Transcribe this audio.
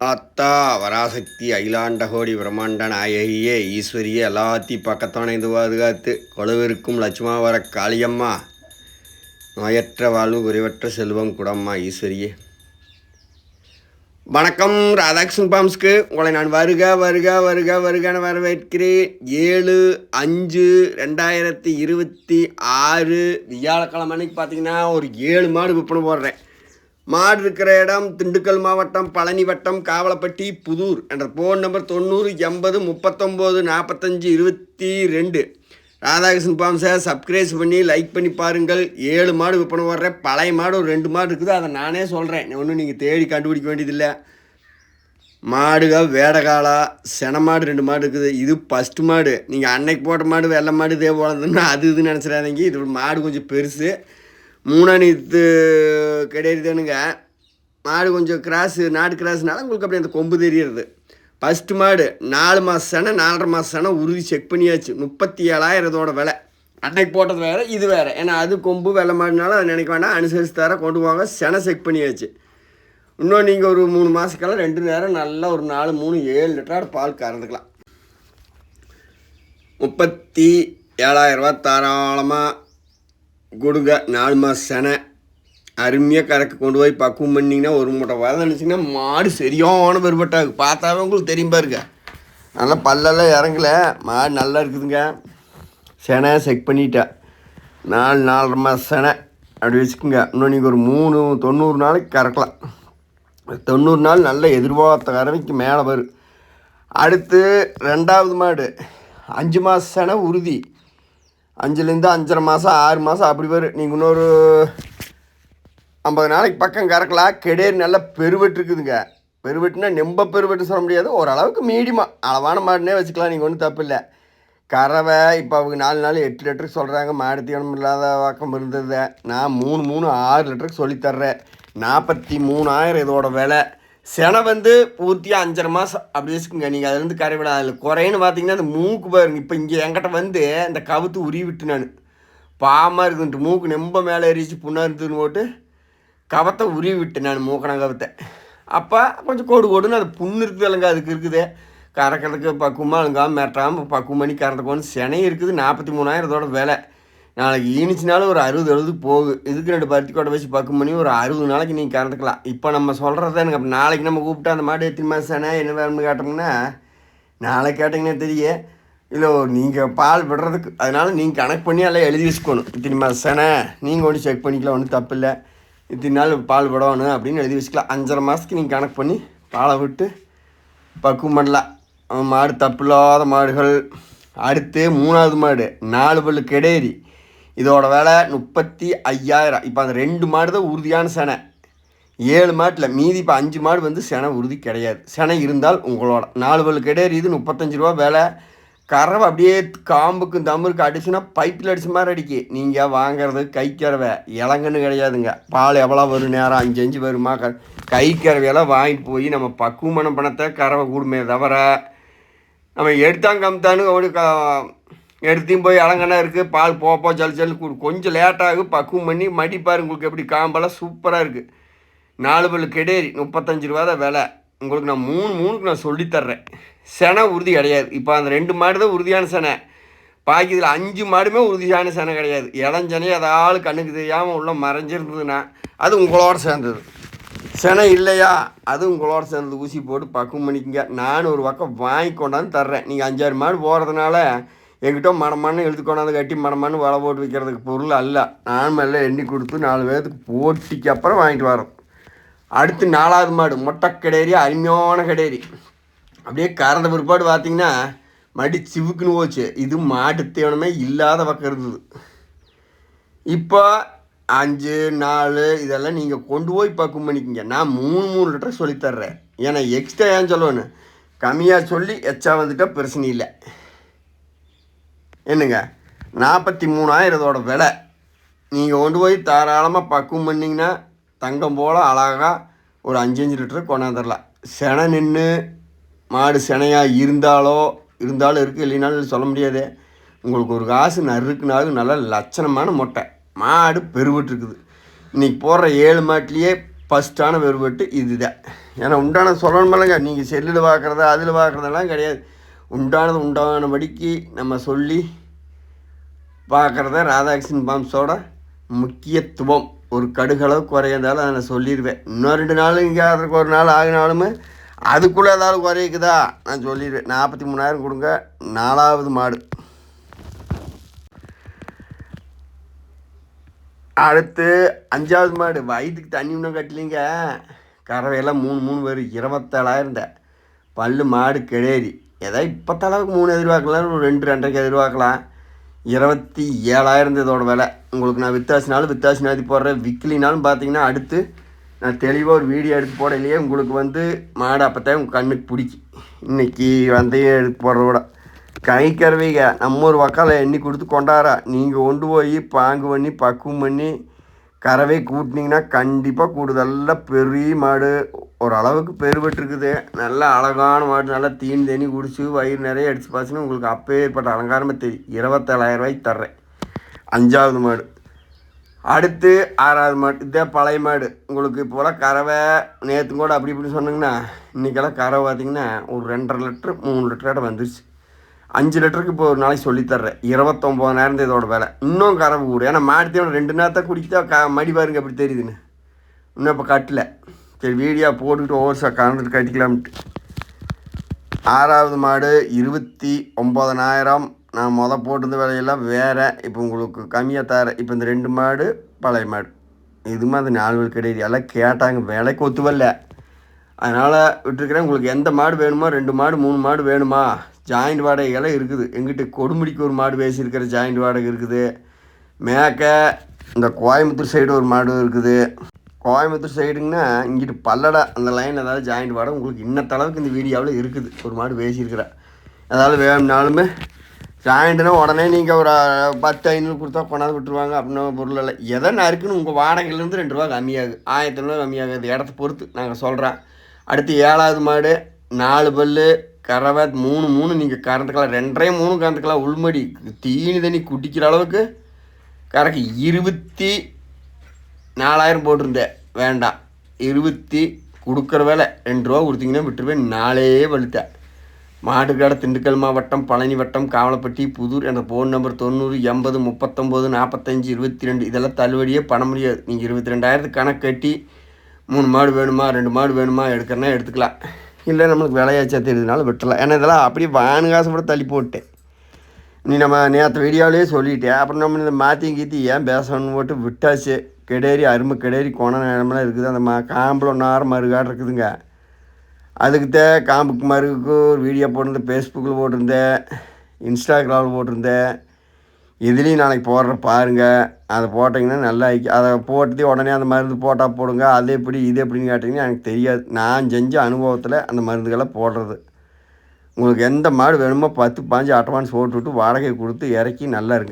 ஆத்தா வராசக்தி அகிலாண்டகோடி பிரம்மாண்ட நாயகியே ஈஸ்வரியே எல்லாத்தையும் பக்கத்தானைந்து பாதுகாத்து கொலுவிருக்கும் லட்சுமாவர காளியம்மா நோயற்ற வாழ்வு குறைவற்ற செல்வம் குடம்மா ஈஸ்வரியே. வணக்கம், ராதாகிருஷ்ணன் பாம்ஸ்க்கு உங்களை நான் வருக வருக வருக வருகன்னு வரவேற்கிறேன். 7/5/2026 வியாழக்கிழமை அன்னைக்கு பார்த்தீங்கன்னா ஒரு 7 மாடு விற்பனை போடுறேன். மாடு இருக்கிற இடம் திண்டுக்கல் மாவட்டம் பழனி வட்டம் காவலப்பட்டி புதூர். என்ற ஃபோன் நம்பர் 90 80 39 45 22. ராதாகிருஷ்ணன் பாம்ஸை சப்ஸ்கிரைப் பண்ணி லைக் பண்ணி பாருங்கள். 7 மாடு விற்பனை வர்றேன். பழைய மாடு ஒரு 2 மாடு இருக்குது, அதை நானே சொல்கிறேன். ஒன்றும் நீங்கள் தேடி கண்டுபிடிக்க வேண்டியதில்லை. மாடுகள் வேடகாலா சென மாடு 2 மாடு இருக்குது. இது ஃபஸ்ட்டு மாடு. நீங்கள் அன்னைக்கு போட்ட மாடு வெள்ளை மாடு இதே போலதுன்னா அது இதுன்னு நினச்சிடாதீங்க. இது மாடு கொஞ்சம் பெருசு. 3 கிடையாதுனுங்க. மாடு கொஞ்சம் கிராஸு, நாடு கிராஸ்னால உங்களுக்கு அப்படி அந்த கொம்பு தெரியுறது. ஃபஸ்ட்டு மாடு 4 மாதம் செனை 4.5 மாதம் செனை உறுதி செக் பண்ணியாச்சு. 37,000 இதோட விலை. அன்னைக்கு போட்டது வேறு இது வேறு. ஏன்னா அது கொம்பு வெள்ளை மாடுனால அதை நினைக்க வேண்டாம், அனுசரித்து தர கொண்டு போவாங்க. செனை செக் பண்ணியாச்சு. இன்னும் நீங்கள் ஒரு 3 மாதத்துக்கெல்லாம் 2 நேரம் நல்லா ஒரு 4 3 7 லிட்டரோட பால் கறந்துக்கலாம். 37,000 தாராளமாக கொடுங்க. 4 மாதம் செனை அருமையாக கறக்க கொண்டு போய் பக்குவம் பண்ணிங்கன்னா ஒரு மூட்டை வரதை நினச்சிங்கன்னா மாடு சரியான பெருபட்டாகு. பார்த்தாவே உங்களுக்கு தெரியும் பாருங்க. நல்லா பல்லெல்லாம் இறங்கலை, மாடு நல்லா இருக்குதுங்க. செனை செக் பண்ணிட்டேன். 4-4.5 மாதம் செனை அப்படி வச்சுக்கோங்க. இன்னும் நீங்கள் ஒரு 90 நாளைக்கு கறக்கலாம். 90 நாள் நல்ல எதிர்பார்த்த கறவைக்கு மேலே வரும். அடுத்து 2வது மாடு 5 மாதம் செனை உறுதி. 5லேருந்து 5.5 மாதம் 6 மாதம் அப்படி வரும். நீங்கள் இன்னொரு 50 நாளைக்கு பக்கம் கறக்கலாம். கெடேரி நல்லா பெருவெட்டு இருக்குதுங்க. பெருவெட்டுனா நெம்ப பெருவெட்டு சொல்ல முடியாது, ஓரளவுக்கு மீடியமாக அளவான மாடுனே வச்சுக்கலாம். நீங்கள் ஒன்றும் தப்பு இல்லை. கறவை இப்போ அவங்க 4 நாள் 8 லிட்டருக்கு சொல்கிறாங்க. மாடு தீவனம் இல்லாத பக்கம் இருந்தது. நான் 6 லிட்டருக்கு சொல்லித்தர்றேன். 43,000 இதோட விலை. செனை பூர்த்தியாக 5.5 மாதம் அப்படி வச்சுக்கோங்க. நீங்கள் அதுலேருந்து கரைவிட அதில் குறைன்னு பார்த்தீங்கன்னா அந்த மூக்கு பாருங்க. இப்போ இங்கே என்கிட்ட இந்த கவுத்து உருவி விட்டு நான் பாமாக இருக்குன்ட்டு மூக்கு நெம்ப மேலே எரிச்சு புண்ணாக இருந்துன்னு போட்டு கவத்தை உருவி விட்டு நான் மூக்கண கவத்தை. அப்போ கொஞ்சம் கொடுன்னு அது புண்ணு இருக்குது இல்லைங்க, அதுக்கு இருக்குது. கறக்கிறதுக்கு பக்குவமாக இல்லைங்காமல் மேட்டாமல் பக்குவம் பண்ணி கறந்துக்கோன்னு செனை இருக்குது. 43,000 இதோட விலை. நாளைக்கு ஈனிச்சினாலும் ஒரு 60-70 போகுது. இதுக்கு 2 பருத்தி கொட்டை வச்சு பக்குவம் பண்ணி ஒரு 60 நாளைக்கு நீங்கள் கறந்துக்கலாம். இப்போ நம்ம சொல்கிறத எனக்கு அப்போ நாளைக்கு நம்ம கூப்பிட்டா அந்த மாடு எத்தனை மாதம் செனை என்ன வேணும்னு கேட்டோம்னா நாளைக்கு கேட்டிங்கன்னா தெரியும். இல்லை நீங்கள் பால் விடுறதுக்கு அதனால் நீங்கள் கணக்கு பண்ணி எல்லாம் எழுதி வச்சுக்கணும். இத்தனை மாதம் செனை நீங்கள் ஒன்று செக் பண்ணிக்கலாம், ஒன்றும் தப்பு இல்லை. இத்தனை நாள் பால் விடணும் அப்படின்னு எழுதி வச்சுக்கலாம். 5.5 மாதத்துக்கு நீங்கள் கணக்கு பண்ணி பாலை விட்டு பக்குவம் பண்ணலாம். மாடு தப்பு இல்லாத மாடுகள். அடுத்து 3வது மாடு 4 பல்லு கெடேரி. இதோட விலை 35,000. இப்போ அந்த 2 மாடு தான் உறுதியான செனை. 7 மாட்டில் மீதி இப்போ 5 மாடு செனை உறுதி கிடையாது. செனை இருந்தால் உங்களோட 4 பல்லு கெடேரி இது 35 ரூபா விலை. கறவை அப்படியே காம்புக்கு தம்புருக்கு அடிச்சுன்னா பைப்பில் அடிச்ச மாதிரி அடிக்கி. நீங்கள் வாங்கிறது கை கறவை இளங்கன்னு கிடையாதுங்க. பால் எவ்வளோ வரும் நேரம் 5 வருமா? கை கறவையெல்லாம் வாங்கிட்டு போய் நம்ம பக்குவமான பணத்தை கறவை கூடுமே தவிர நம்ம எடுத்தாங்க கம்தானு அவனுக்கு எடுத்தையும் போய் இளங்கண்ணா இருக்குது பால் போப்போ ஜல் கொஞ்சம் லேட்டாகும். பக்குவம் பண்ணி மடிப்பார். உங்களுக்கு எப்படி காம்பெல்லாம் சூப்பராக இருக்குது. 4 பல்லு கெடேரி 35 ரூபா தான் விலை. உங்களுக்கு நான் 3 நான் சொல்லித்தர்றேன். செனை உறுதி கிடையாது. இப்போ அந்த 2 மாடு தான் உறுதியான செனை. பாக்கி இதில் 5 மாடுமே உறுதியான செனை கிடையாது. இளஞ்சனை ஏதாவது கண்ணுக்கு தெரியாமல் உள்ள மறைஞ்சிருந்ததுன்னா அது உங்களோட சேர்ந்தது. செனை இல்லையா அது உங்களோட சேர்ந்தது. ஊசி போட்டு பக்குவம் பண்ணிக்கங்க. நான் ஒரு பக்கம் வாங்கி கொண்டாந்து தர்றேன். நீங்கள் 5-6 மாடு போகிறதுனால என்கிட்ட மடமானு எழுத்து கொண்டாந்து கட்டி மடமானு வலை போட்டு வைக்கிறதுக்கு பொருள் அல்ல. நான் எல்லாம் எண்ணி கொடுத்து 4 பேர்த்துக்கு போட்டிக்கு அப்புறம் வாங்கிட்டு வரோம். அடுத்து 4வது மாடு மொட்டை கெடேரி. அருமையான கெடேரி. அப்படியே கறந்த பிற்பாடு பார்த்தீங்கன்னா மடி சிவுக்குன்னு போச்சு. இது மாட்டு தீவனமே இல்லாத பக்கம் இருந்தது. இப்போ 5 4 இதெல்லாம் நீங்கள் கொண்டு போய் பக்குவம் பண்ணிக்கிங்க. நான் 3 லிட்டர் சொல்லித்தர்றேன். ஏன்னா எக்ஸ்ட்ரா ஏன் சொல்லணும், கம்மியாக சொல்லி எச்சா வந்துட்டால் பிரச்சனை இல்லை. என்னங்க 43,000 இதோட விலை. நீங்கள் கொண்டு போய் தாராளமாக பக்குவம் பண்ணிங்கன்னா தங்கம் போல் அழகாக ஒரு 5 லிட்டர் கொண்டாந்துடலாம். செனை நின்று மாடு செனையாக இருந்தாலும் இருக்குது, இல்லைனாலும் சொல்ல முடியாது. உங்களுக்கு ஒரு காசு நறுக்குனாலும் நல்ல லட்சணமான மொட்டை. மாடு பெருவிட்டு இருக்குது. இன்றைக்கி போடுற 7 மாட்டிலேயே ஃபஸ்ட்டான வெறுவெட்டு இதுதான். ஏன்னா உண்டானது சொல்லணுமில்லங்க, நீங்கள் செல்லில் பார்க்குறது அதில் பார்க்குறதெல்லாம் கிடையாது. உண்டானபடிக்கு நம்ம சொல்லி பார்க்குறத ராதாகிருஷ்ணன் பாம்ஸோட முக்கியத்துவம். ஒரு கடுகளவு குறையந்தாலும் அதை நான் சொல்லிடுவேன். இன்னும் 2 நாள் இங்கே அதற்கு ஒரு நாள் ஆகினாலுமே அதுக்குள்ளே ஏதாவது குறைக்குதா நான் சொல்லிடுவேன். 43,000 கொடுங்க. 4வது மாடு. அடுத்து 5வது மாடு. வயிற்றுக்கு தண்ணி இன்னும் கட்டலிங்க. கறவையெல்லாம் 3 வரும். 27,000 பல்லு மாடு கிடேரி. ஏதாவது இப்போத்தளவுக்கு 3 எதிர்பார்க்கலாம், ஒரு 2 2.5 எதிர்பார்க்கலாம். 27,000 இதோட விலை. உங்களுக்கு நான் வித்தாசினாலும் வித்தாசி நாதி போடுறேன். விற்கலினாலும் பார்த்தீங்கன்னா அடுத்து நான் தெளிவாக ஒரு வீடியோ எடுத்து போடலையே. உங்களுக்கு மாடு அப்போத்தான் உங்கள் கண்ணுக்கு பிடிக்கும். இன்றைக்கி எடுத்து போடுறத விட கறவைங்க நம்ம ஒரு வக்கால எண்ணி கொடுத்து கொண்டாரா. நீங்கள் கொண்டு போய் பாங்கு பண்ணி பக்குவம் பண்ணி கறவை கூட்டினீங்கன்னா கண்டிப்பாக கூடுதலாக பெரிய மாடு. ஓரளவுக்கு பெருபட்டுருக்குது. நல்ல அழகான மாடு. நல்லா தீனி குடிச்சு வயிறு நிறைய அடித்து பார்த்துன்னு உங்களுக்கு அப்பேற்பட்ட அலங்காரமாக தெரியும். 27,000 தர்றேன் 5வது மாடு. அடுத்து 6வது மாடு. இதே பழைய மாடு. உங்களுக்கு இப்போலாம் கறவை நேற்று கூட அப்படி இப்படி சொன்னீங்கன்னா இன்றைக்கெல்லாம் கறவை பார்த்திங்கன்னா ஒரு 2.5 லிட்டரு 3 லிட்டரோட வந்துருச்சு. 5 லிட்டருக்கு இப்போ ஒரு நாளைக்கு சொல்லித்தர்றேன். 29,000 இதோட விலை. இன்னும் கறவை கூடும். ஏன்னா மாடு தேவை 2 நேரத்தை குடிச்சா மடி பாருங்க எப்படி தெரியுதுன்னு. இன்னும் இப்போ கட்டலை. சரி வீடியோ போட்டுக்கிட்டு ஓவர்ஸாக கறந்துட்டு கட்டிக்கலாம்ட்டு. 6வது மாடு 29,000. நான் போட்டிருந்த விலையெல்லாம் வேறு. இப்போ உங்களுக்கு கம்மியாக தரேன். இப்போ இந்த 2 மாடு பழைய மாடு. இதுமே அந்த 4 கிடையாது. எல்லாம் கேட்டாங்க, விலைக்கு ஒத்துவல்ல. அதனால் விட்டுருக்கிறேன். உங்களுக்கு எந்த மாடு வேணுமோ 2 மாடு 3 மாடு வேணுமா? ஜாயிண்ட் வாடகைகள்லாம் இருக்குது. எங்கிட்ட கொடுமுடிக்கு ஒரு மாடு பேசியிருக்கிற ஜாயிண்ட் வாடகை இருக்குது. மேக்க இந்த கோயம்புத்தூர் சைடு ஒரு மாடு இருக்குது. கோயம்புத்தூர் சைடுங்கன்னா இங்கிட்டு பல்லடா அந்த லைன் ஏதாவது ஜாயிண்ட் வாடகை உங்களுக்கு இன்னத்தளவுக்கு இந்த வீடியோவில் இருக்குது. ஒரு மாடு பேசியிருக்கிறேன். அதாவது வேணும்னாலுமே ஜாயிண்ட்னா உடனே நீங்கள் ஒரு 10,500 கொடுத்தா கொண்டாந்து விட்டுருவாங்க. அப்படின்னா பொருள் இல்லை. எதை நறுக்குன்னு உங்கள் வாடகையிலேருந்து 2 ரூபா கம்மியாகுது. 1,000 கம்மியாகுது. இடத்த பொறுத்து நாங்கள் சொல்கிறேன். அடுத்து 7வது மாடு 4 பல்லு கறவை 3 நீங்கள் கறந்துக்கலாம். 2 3 கறந்துக்கலாம். உள்மடி தீனி தண்ணி குடிக்கிற அளவுக்கு கறக்கு. 24,000 போட்டிருந்தேன். வேண்டாம் 20 கொடுக்குற வேலை 2 ரூபா கொடுத்தீங்கன்னா விட்டுருவேன். 4 பழுத்தேன். மாட்டுக்காடு திண்டுக்கல் மாவட்டம், பழனி வட்டம், காவலப்பட்டி, புதூர். என்ற ஃபோன் நம்பர் 90 80 39 45 22. இதெல்லாம் தள்ளுபடியே பண்ண முடியாது. நீங்கள் 22,000 கணக்கு கட்டி 3 மாடு வேணுமா 2 மாடு வேணுமா எடுக்கிறனா எடுத்துக்கலாம். இல்லை நம்மளுக்கு விலையாச்சா தெரியுதுனால விட்டுலாம். ஏன்னா இதெல்லாம் அப்படியே வானுகாசம் கூட தள்ளி போட்டேன். நீ நம்ம நேற்று வீடியோவிலேயே சொல்லிட்டேன். அப்புறம் நம்ம இந்த மாற்றி கீத்தி ஏன் பேசணும்னு போட்டு விட்டாச்சு. கிடேரி அருமை கிடேரி கோண நேரமெல்லாம் இருக்குது. அந்த காம்பில் 1 ஆறு மறுகாடு இருக்குதுங்க. அதுக்கு காம்புக்கு மறுக்கு ஒரு வீடியோ போட்டிருந்தேன். ஃபேஸ்புக்கில் போட்டிருந்தேன், இன்ஸ்டாகிராமில் போட்டிருந்தேன். இதுலேயும் நாளைக்கு போடுற பாருங்கள். அதை போட்டிங்கன்னா நல்லா அதை போட்டு உடனே அந்த மருந்து போட்டால் போடுங்க. அது எப்படி இது எப்படின்னு கேட்டிங்கன்னா எனக்கு தெரியாது. நான் செஞ்ச அனுபவத்தில் அந்த மருந்துகளை போடுறது. உங்களுக்கு எந்த மாடு வேணுமோ 10 15 அட்வான்ஸ் போட்டுவிட்டு வாடகை கொடுத்து இறக்கி நல்லா இருங்க.